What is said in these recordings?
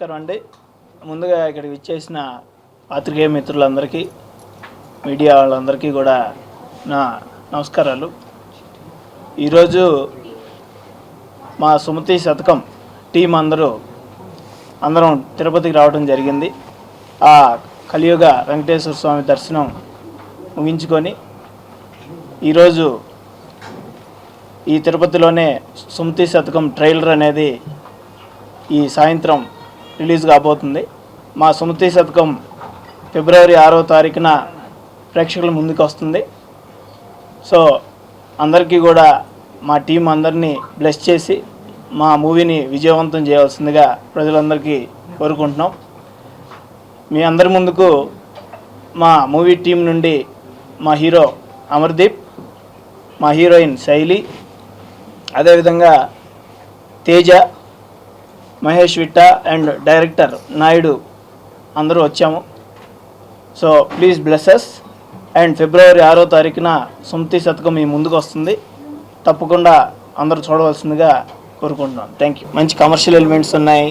నమస్కారం అండి. ముందుగా ఇక్కడికి విచ్చేసిన పాత్రికేయ మిత్రులందరికీ, మీడియా వాళ్ళందరికీ కూడా నా నమస్కారాలు. ఈరోజు మా సుమతి శతకం టీం అందరం తిరుపతికి రావడం జరిగింది. ఆ కలియుగ వెంకటేశ్వర స్వామి దర్శనం ముగించుకొని ఈరోజు ఈ తిరుపతిలోనే సుమతి శతకం ట్రైలర్ అనేది ఈ సాయంత్రం రిలీజ్ కాబోతుంది. మా సుమతి శతకం ఫిబ్రవరి 6వ తారీఖున ప్రేక్షకుల ముందుకు వస్తుంది. సో అందరికీ కూడా మా టీం అందరినీ బ్లెస్ చేసి మా మూవీని విజయవంతం చేయవలసిందిగా ప్రజలందరికీ కోరుకుంటున్నాం. మీ అందరి ముందుకు మా మూవీ టీం నుండి మా హీరో అమర్దీప్, మా హీరోయిన్ శైలి, అదేవిధంగా తేజ, మహేష్ విట్టా అండ్ డైరెక్టర్ నాయుడు అందరూ వచ్చాము. So please bless us. And February 6వ తారీఖున సుమతి శతకం మీ ముందుకు వస్తుంది. తప్పకుండా అందరూ చూడవలసిందిగా కోరుకుంటున్నాను. Thank you. మంచి కమర్షియల్ ఎలిమెంట్స్ ఉన్నాయి,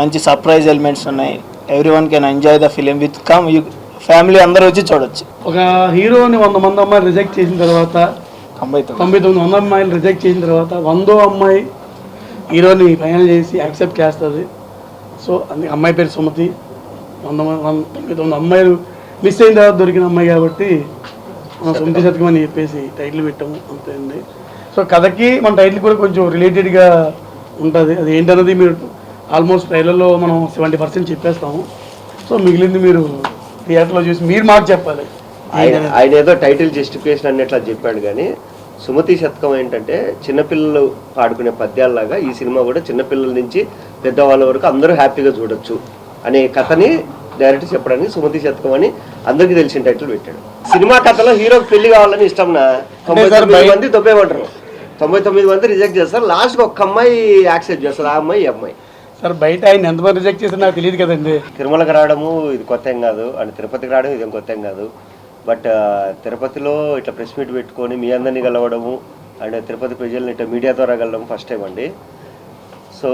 మంచి సర్ప్రైజ్ ఎలిమెంట్స్ ఉన్నాయి. Every one can enjoy the film with come you family అందరూ వచ్చి చూడొచ్చు. ఒక హీరోని 100 మంది అమ్మాయిలు రిజెక్ట్ చేసిన తర్వాత 99 అమ్మాయిలు రిజెక్ట్ చేసిన తర్వాత 100వ అమ్మాయి హీరోని ఫైనల్ చేసి యాక్సెప్ట్ చేస్తుంది. సో అందుకే అమ్మాయి పేరు సుమతి. 99 అమ్మాయిలు మిస్ అయిన తర్వాత దొరికిన అమ్మాయి కాబట్టి మనం సుమతి శతకం అని చెప్పేసి టైటిల్ పెట్టాము. అంతే అండి. సో కథకి మన టైటిల్ కూడా కొంచెం రిలేటెడ్గా ఉంటుంది. అది ఏంటన్నది మీరు ఆల్మోస్ట్ ట్రైలర్లో మనం 70% చెప్పేస్తాము. సో మిగిలింది మీరు థియేటర్లో చూసి మీరు మాకు చెప్పాలి. ఆయన ఏదో టైటిల్ జస్టిఫికేషన్ అన్నట్లా చెప్పాడు, కానీ సుమతి శతకం ఏంటంటే చిన్నపిల్లలు పాడుకునే పద్యాలలాగా ఈ సినిమా కూడా చిన్నపిల్లల నుంచి పెద్దవాళ్ళ వరకు అందరూ హ్యాపీగా చూడొచ్చు అనే కథని డైరెక్ట్ చెప్పడానికి సుమతి శతకం అని అందరికీ తెలిసిన టైటిల్ పెట్టాడు. సినిమా కథలో హీరోకి పెళ్లి కావాలని ఇష్టంనా 99 మంది దొబ్బేమంటారు, 99 మంది రిజెక్ట్ చేస్తారు. లాస్ట్కి ఒక్క అమ్మాయి యాక్సెప్ట్ చేస్తారు. ఆ అమ్మాయి ఈ అమ్మాయి. సార్ బయట ఆయన ఎంతమంది రిజెక్ట్ చేస్తారు నాకు తెలియదు కదండి. తిరుమలకి రావడము ఇది కొత్త ఏం కాదు, అండ్ తిరుపతికి రావడం ఇదేం కొత్త ఏం కాదు. బట్ తిరుపతిలో ఇట్లా ప్రెస్ మీట్ పెట్టుకొని మీ అందరినీ కలవడము అండ్ తిరుపతి ప్రజల్ని ఇట్లా మీడియా ద్వారా కలవడం ఫస్ట్ టైం అండి. సో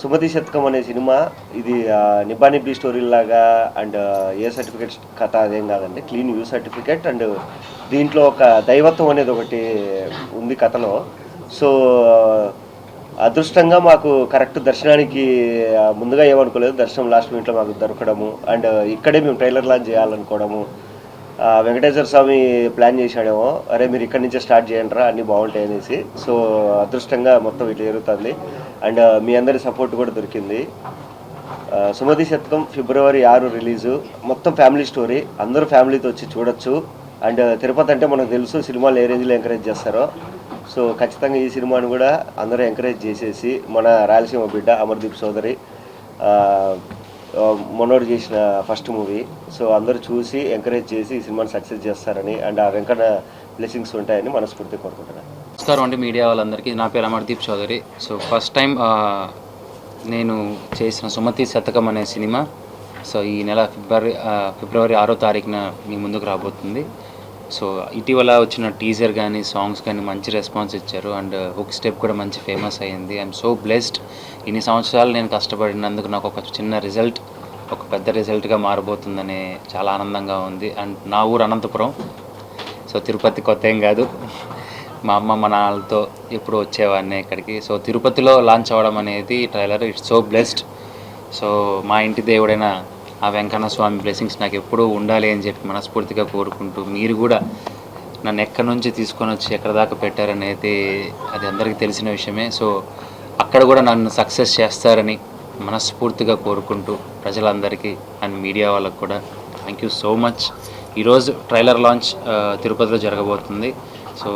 సుమతి శతకం అనే సినిమా ఇది నిబ్బా స్టోరీ లాగా అండ్ ఏ సర్టిఫికేట్ కథ అదేం కాదండి, క్లీన్ యూ సర్టిఫికేట్. అండ్ దీంట్లో ఒక దైవత్వం అనేది ఒకటి ఉంది కథలో. సో అదృష్టంగా మాకు కరెక్ట్ దర్శనానికి ముందుగా ఏమనుకోలేదు, దర్శనం లాస్ట్ మినిట్లో మాకు దొరకడము అండ్ ఇక్కడే మేము ట్రైలర్ లాంచ్ చేయాలనుకోవడము. వెంకటేశ్వర స్వామి ప్లాన్ చేశాడేమో, అరే మీరు ఇక్కడి నుంచే స్టార్ట్ చేయండి రా, అన్నీ బాగుంటాయి అనేసి. సో అదృష్టంగా మొత్తం ఇట్లా జరుగుతుంది అండ్ మీ అందరి సపోర్ట్ కూడా దొరికింది. సుమతి శతకం ఫిబ్రవరి 6 రిలీజు. మొత్తం ఫ్యామిలీ స్టోరీ, అందరూ ఫ్యామిలీతో వచ్చి చూడొచ్చు. అండ్ తిరుపతి అంటే మనకు తెలుసు సినిమాలు ఏ రేంజ్లో ఎంకరేజ్ చేస్తారో. సో ఖచ్చితంగా ఈ సినిమాను కూడా అందరూ ఎంకరేజ్ చేసేసి మన రాయలసీమ బిడ్డ అమర్దీప్ సోదరి మొన్నోడు చేసిన ఫస్ట్ మూవీ. సో అందరూ చూసి ఎంకరేజ్ చేసి ఈ సినిమాని సక్సెస్ చేస్తారని అండ్ ఆ వెంకన్న బ్లెస్సింగ్స్ ఉంటాయని మనస్ఫూర్తిగా కోరుకుంటున్నాను. నమస్కారం అండి మీడియా వాళ్ళందరికీ. నా పేరు Amardeep Chowdary. So first time నేను చేసిన సుమతి శతకం అనే సినిమా సో ఈ నెల ఫిబ్రవరి 6వ తారీఖున మీ ముందుకు రాబోతుంది. సో ఇటీవల వచ్చిన టీజర్ కానీ సాంగ్స్ కానీ మంచి రెస్పాన్స్ ఇచ్చారు అండ్ హుక్ స్టెప్ కూడా మంచి ఫేమస్ అయ్యింది. I'm so blessed. ఇన్ని సంవత్సరాలు నేను కష్టపడినందుకు నాకు ఒక చిన్న రిజల్ట్ ఒక పెద్ద రిజల్ట్గా మారబోతుందని చాలా ఆనందంగా ఉంది. అండ్ నా ఊరు అనంతపురం. సో తిరుపతి కొత్త ఏం కాదు, మా అమ్మ మా నాన్నలతో ఎప్పుడు వచ్చేవాడిని ఇక్కడికి. సో తిరుపతిలో లాంచ్ అవ్వడం అనేది trailer, it's so blessed. So మా ఇంటి దేవుడైన ఆ వెంకన్న స్వామి బ్లెస్సింగ్స్ నాకు ఎప్పుడూ ఉండాలి అని చెప్పి మనస్ఫూర్తిగా కోరుకుంటూ, మీరు కూడా నన్ను ఎక్కడి నుంచి తీసుకొని వచ్చి ఎక్కడి దాకా పెట్టారనేది అది అందరికీ తెలిసిన విషయమే. సో అక్కడ కూడా నన్ను సక్సెస్ చేస్తారని మనస్ఫూర్తిగా కోరుకుంటూ ప్రజలందరికీ అండ్ మీడియా వాళ్ళకు కూడా థ్యాంక్ యూ సో మచ్. ఈరోజు ట్రైలర్ లాంచ్ తిరుపతిలో జరగబోతుంది. సో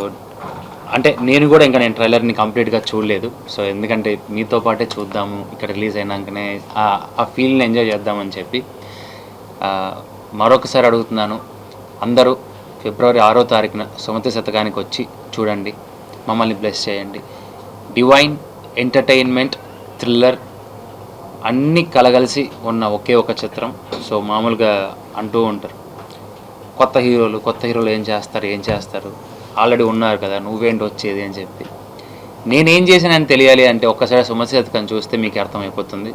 అంటే నేను కూడా ఇంకా నేను ట్రైలర్ని కంప్లీట్గా చూడలేదు. సో ఎందుకంటే మీతో పాటే చూద్దాము, ఇక్కడ రిలీజ్ అయినాకనే ఆ ఫీల్ని ఎంజాయ్ చేద్దామని చెప్పి మరొకసారి అడుగుతున్నాను. అందరూ ఫిబ్రవరి 6వ తారీఖున సుమతి శతకానికి వచ్చి చూడండి, మమ్మల్ని బ్లెస్ చేయండి. డివైన్ ఎంటర్టైన్మెంట్, థ్రిల్లర్ అన్నీ కలగలిసి ఉన్న ఒకే ఒక చిత్రం. సో మామూలుగా అంటూ ఉంటారు కొత్త హీరోలు ఏం చేస్తారు ఆల్రెడీ ఉన్నారు కదా, నువ్వేంటి వచ్చేది అని చెప్పి. నేనేం చేశానని తెలియాలి అంటే ఒక్కసారి సుమతి శతకం చూస్తే మీకు అర్థమైపోతుంది.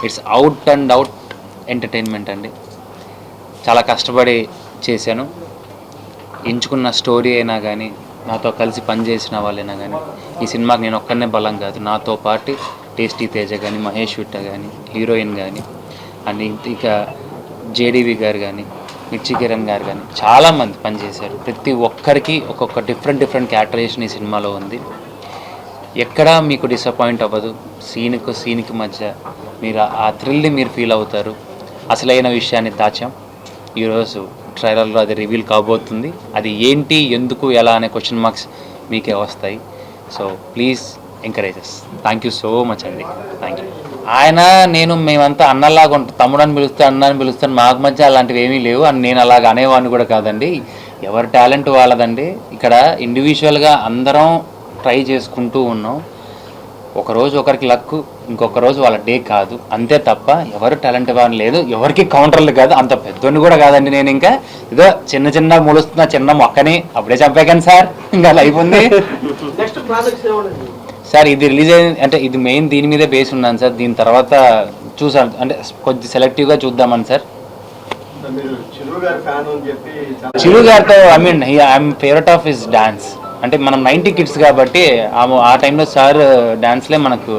It's out and out entertainment అండి. చాలా కష్టపడి చేశాను. ఎంచుకున్న స్టోరీ అయినా కానీ, నాతో కలిసి పనిచేసిన వాళ్ళైనా కానీ, ఈ సినిమాకి నేను ఒక్కనే బలం కాదు, నాతో పాటు టేస్టీ తేజ కానీ, మహేష్ విట్ట కానీ, హీరోయిన్ కానీ, అండ్ ఇక జేడీవి గారు కానీ, మిర్చి కిరణ్ గారు కానీ చాలామంది పనిచేశారు. ప్రతి ఒక్కరికి ఒక్కొక్క డిఫరెంట్ క్యారెక్టరైజేషన్ ఈ సినిమాలో ఉంది. ఎక్కడా మీకు డిసప్పాయింట్ అవ్వదు. సీన్కి మధ్య మీరు ఆ థ్రిల్ని మీరు ఫీల్ అవుతారు. అసలైన విషయాన్ని దాచాం. ఈరోజు ట్రైలర్లో అది రివీల్ కాబోతుంది. అది ఏంటి, ఎందుకు, ఎలా అనే క్వశ్చన్ మార్క్స్ మీకే వస్తాయి. So please encourages. Thank you so much అండి. Thank you. ఆయన మేమంతా అన్నలాగా ఉంటాం. తమ్ముడు అని పిలుస్తే, అన్న అని పిలుస్తాను. మాకు మధ్య అలాంటివి ఏమీ లేవు అని నేను అలాగ అనేవాడిని కూడా కాదండి. ఎవరి టాలెంట్ వాళ్ళదండి. ఇక్కడ ఇండివిజువల్గా అందరం ట్రై చేసుకుంటూ ఉన్నాం. ఒకరోజు ఒకరికి లక్, ఇంకొక రోజు వాళ్ళ డే కాదు, అంతే తప్ప ఎవరు టాలెంట్ ఇవ్వని లేదు. ఎవరికి కౌంటర్లు కాదు. అంత పెద్దోని కూడా కాదండి నేను. ఇంకా ఏదో చిన్న మొలుస్తున్న చిన్న మొక్కని అప్పుడే చంపాను సార్. ఇంకా లైఫ్ ఉంది సార్. ఇది రిలీజ్ అయింది అంటే ఇది మెయిన్ దీని మీదే బేస్ ఉన్నాను సార్. దీని తర్వాత చూసాను అంటే కొద్ది సెలెక్టివ్గా చూద్దామని సార్. చిరు గారితో I'm favourite of his dance. అంటే మనం 90 కిడ్స్ కాబట్టి ఆ టైంలో సార్ డాన్స్లే మనకు.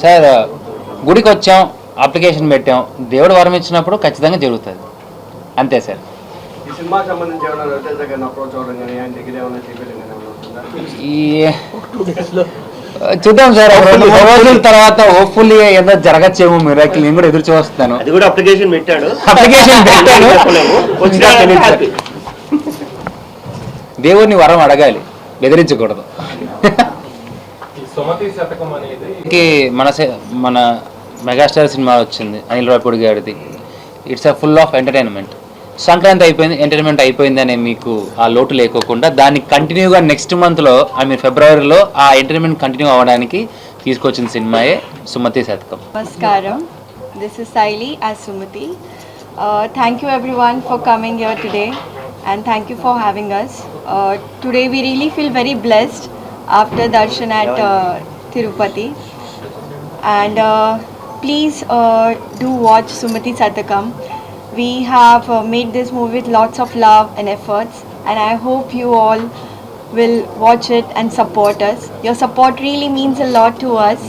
సార్ గుడికి వచ్చాం, అప్లికేషన్ పెట్టాం, దేవుడు వరం ఇచ్చినప్పుడు ఖచ్చితంగా జరుగుతుంది, అంతే సార్. చూద్దాం సార్. 2 రోజుల తర్వాత హోప్ఫుల్లీ ఏదో జరగచ్చేమో మిరాకిల్. నేను కూడా ఎదురు చూస్తున్నాను. అప్లికేషన్ పెట్టాను. దేవుడిని వరం అడగాలి, బెదిరించకూడదు. మన మెగాస్టార్ సినిమా వచ్చింది అనిల్ రావిపూడి గారిది. It's a full of entertainment. Sankranti అయిపోయింది, ఎంటర్టైన్మెంట్ అయిపోయింది అనే మీకు ఆ లోటు లేకోకుండా దాన్ని కంటిన్యూగా నెక్స్ట్ మంత్లో ఫిబ్రవరిలో ఆ ఎంటర్టైన్మెంట్ కంటిన్యూ అవ్వడానికి తీసుకొచ్చిన సినిమాయే సుమతి శతకం. Namaskaram. This is Saili as Sumati. Thank you everyone for coming here today and thank you for having us. Today we really feel very blessed after darshan at Tirupati. And please do watch Sumati Satakam. We have made this movie with lots of love and efforts and I hope you all will watch it and support us. Your support really means a lot to us.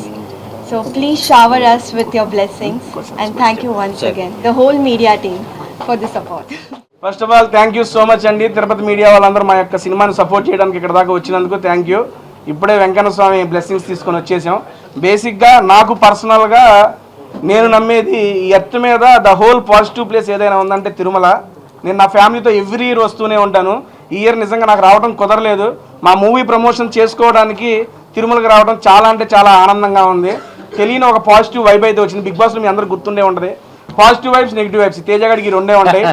So please shower us with your blessings and thank you once again, the whole media team, for the support. First of all thank you so much అండి. Tirupati media వాళ్ళందరూ మా యొక్క సినిమాని support చేయడానికి ఇక్కడ దాకా వచ్చినందుకు thank you. ఇప్పుడే వెంకన్న స్వామి బ్లెస్సింగ్స్ తీసుకొని వచ్చేసాం. బేసిక్గా నాకు పర్సనల్గా నేను నమ్మేది ఈ ఎర్త్ మీద ద హోల్ పాజిటివ్ ప్లేస్ ఏదైనా ఉందంటే తిరుమల. నేను నా ఫ్యామిలీతో ఎవ్రీ ఇయర్ వస్తూనే ఉంటాను. ఈ ఇయర్ నిజంగా నాకు రావడం కుదరలేదు. మా మూవీ ప్రమోషన్ చేసుకోవడానికి తిరుమలకి రావడం చాలా అంటే చాలా ఆనందంగా ఉంది. తెలియని ఒక పాజిటివ్ వైబ్ అయితే వచ్చింది. బిగ్ బాస్లో మీ అందరూ గుర్తుండే ఉంటుంది. పాజిటివ్ వైబ్స్, నెగిటివ్ వైబ్స్, తేజగాడికి 2 ఉంటాయి.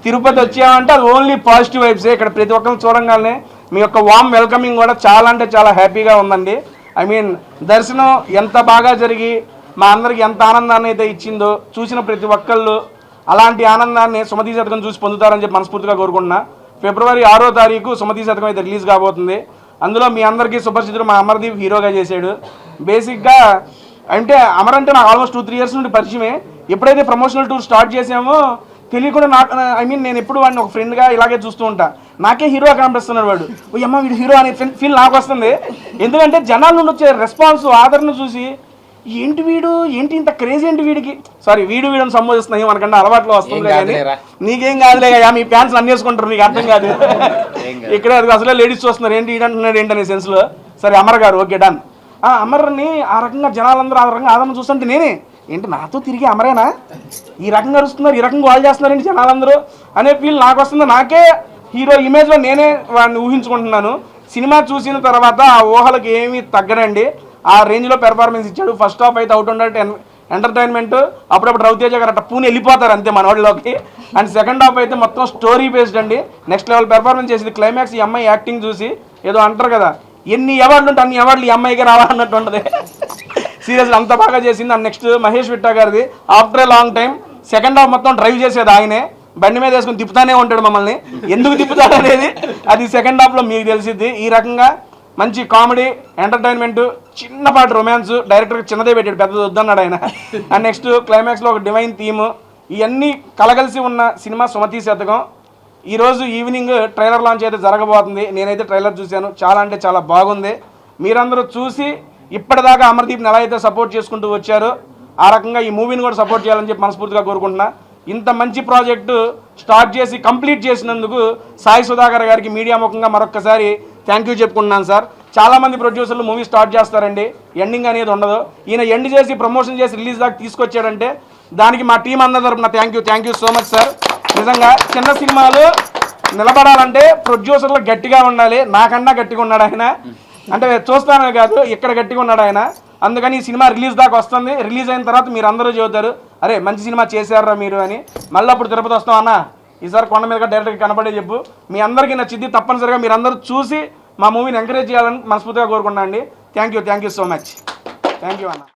తిరుపతి వచ్చామంటే అది ఓన్లీ పాజిటివ్ వైబ్సే. ఇక్కడ ప్రతి ఒక్కరిని చూడంగానే మీ యొక్క వామ్ వెల్కమింగ్ కూడా చాలా అంటే చాలా హ్యాపీగా ఉందండి. దర్శనం ఎంత బాగా జరిగి మా అందరికి ఎంత ఆనందాన్ని అయితే ఇచ్చిందో చూసిన ప్రతి ఒక్కళ్ళు అలాంటి ఆనందాన్ని సుమతి శతకం చూసి పొందుతారని చెప్పి మనస్ఫూర్తిగా కోరుకుంటున్నా. ఫిబ్రవరి 6వ తారీఖు సుమతి శతకం అయితే రిలీజ్ కాబోతుంది. అందులో మీ అందరికీ సుపరిచితుడు మా అమర్దీప్ హీరోగా చేశాడు. బేసిక్గా అంటే అమర్ అంటే నాకు ఆల్మోస్ట్ 2-3 ఇయర్స్ నుండి పరిచయమే. ఎప్పుడైతే ప్రమోషనల్ టూర్ స్టార్ట్ చేసామో తెలియకుండా నాకు నేను ఎప్పుడు వాడిని ఒక ఫ్రెండ్గా ఇలాగే చూస్తూ ఉంటా. నాకే హీరో కనిపిస్తున్నాడు వాడు. ఓ అమ్మ వీడు హీరో అనే ఫీల్ నాకు వస్తుంది. ఎందుకంటే జనాల నుండి వచ్చే రెస్పాన్స్, ఆదరణ చూసి ఏంటి వీడు, ఏంటి ఇంత క్రేజీ, ఏంటి వీడికి వీడు వీడిని సంబోధిస్తున్నాయి మనకంటే అలవాట్లో వస్తుంది. కానీ నీకేం కాదులే, మీ ఫ్యాన్స్ అన్నేసుకుంటారు, నీకు అర్థం కాదు. ఇక్కడ అసలే లేడీస్ చూస్తున్నారు, ఏంటి ఈడంటున్నాడు ఏంటనే సెన్స్లో. సరే అమర్ గారు ఓకే డన్. అమర్ని ఆ రకంగా జనాలందరూ ఆ రకంగా ఆదరణ చూస్తుంటే నేనే ఏంటి నాతో తిరిగి అమరేనా ఈ రకంగా అరుస్తున్నారు, ఈ రకంగా వాళ్ళు చేస్తున్నారేంటి జనాలందరూ అనే ఫీల్ నాకు వస్తుంది. నాకే హీరో ఇమేజ్లో నేనే వాడిని ఊహించుకుంటున్నాను. సినిమా చూసిన తర్వాత ఆ ఊహలకు ఏమీ తగ్గనండి. ఆ రేంజ్లో పెర్ఫార్మెన్స్ ఇచ్చాడు. ఫస్ట్ హాఫ్ అయితే అవుట్ ఉండేది ఎంటర్టైన్మెంట్. అప్పుడప్పుడు రవితేజ గారు అట్లా పూని వెళ్ళిపోతారు అంతే మన వాళ్ళలోకి. అండ్ సెకండ్ హాఫ్ అయితే మొత్తం స్టోరీ బేస్డ్ అండి. నెక్స్ట్ లెవెల్ పెర్ఫార్మెన్స్ చేసింది. క్లైమాక్స్ ఈ అమ్మాయి యాక్టింగ్ చూసి ఏదో అంటారు కదా, ఎన్ని అవార్డులు ఉంటే అన్ని అవార్డులు ఈ అమ్మాయికి రావాలన్నట్టు ఉంటుంది. సీరియస్లీ అంత బాగా చేసింది. అండ్ నెక్స్ట్ మహేష్ విట్ట గారిది after a long time second half మొత్తం డ్రైవ్ చేసేది ఆయనే. బండి మీద వేసుకుని తిప్పుతానే ఉంటాడు మమ్మల్ని. ఎందుకు తిప్పుతాడు అనేది అది సెకండ్ హాఫ్లో మీకు తెలిసిద్ది. ఈ రకంగా మంచి కామెడీ, ఎంటర్టైన్మెంట్, చిన్నపాటి రొమాన్స్, డైరెక్టర్కి చిన్నదే పెట్టాడు, పెద్దది వద్దన్నాడు ఆయన. అండ్ నెక్స్ట్ క్లైమాక్స్లో ఒక డివైన్ థీమ్, ఇవన్నీ కలగలిసి ఉన్న సినిమా సుమతి శతకం. ఈరోజు ఈవినింగ్ ట్రైలర్ లాంచ్ అయితే జరగబోతుంది. నేనైతే ట్రైలర్ చూశాను, చాలా అంటే చాలా బాగుంది. మీరందరూ చూసి ఇప్పటిదాకా అమర్దీప్ని ఎలా అయితే సపోర్ట్ చేసుకుంటూ వచ్చారో ఆ రకంగా ఈ మూవీని కూడా సపోర్ట్ చేయాలని చెప్పి మనస్ఫూర్తిగా కోరుకుంటున్నా. ఇంత మంచి ప్రాజెక్టు స్టార్ట్ చేసి కంప్లీట్ చేసినందుకు సాయి సుధాకర్ గారికి మీడియా ముఖంగా మరొక్కసారి థ్యాంక్ యూ చెప్పుకుంటున్నాను సార్. చాలామంది ప్రొడ్యూసర్లు మూవీ స్టార్ట్ చేస్తారండి, ఎండింగ్ అనేది ఉండదు. ఈయన ఎండ్ చేసి ప్రమోషన్ చేసి రిలీజ్ దాకా తీసుకొచ్చాడంటే దానికి మా టీం అందరి తరపున thank you so much sir. నిజంగా చిన్న సినిమాలు నిలబడాలంటే ప్రొడ్యూసర్లు గట్టిగా ఉండాలి. నాకన్నా గట్టిగా ఉన్నాడు ఆయన, అంటే చూస్తానే కాదు ఇక్కడ గట్టిగా ఉన్నాడు ఆయన. అందుకని ఈ సినిమా రిలీజ్ దాకా వస్తుంది. రిలీజ్ అయిన తర్వాత మీరు అందరూ చెబుతారు, అరే మంచి సినిమా చేశారా మీరు అని. మళ్ళీ అప్పుడు తిరుపతి వస్తాం అన్న, ఈసారి కొండ మీద డైరెక్ట్గా కనపడే చెప్పు. మీ అందరికీ తప్పనిసరిగా మీరు అందరూ చూసి మా మూవీని ఎంకరేజ్ చేయాలని మనస్ఫూర్తిగా కోరుకున్నాను అండి. Thank you so much. Thank you అన్న.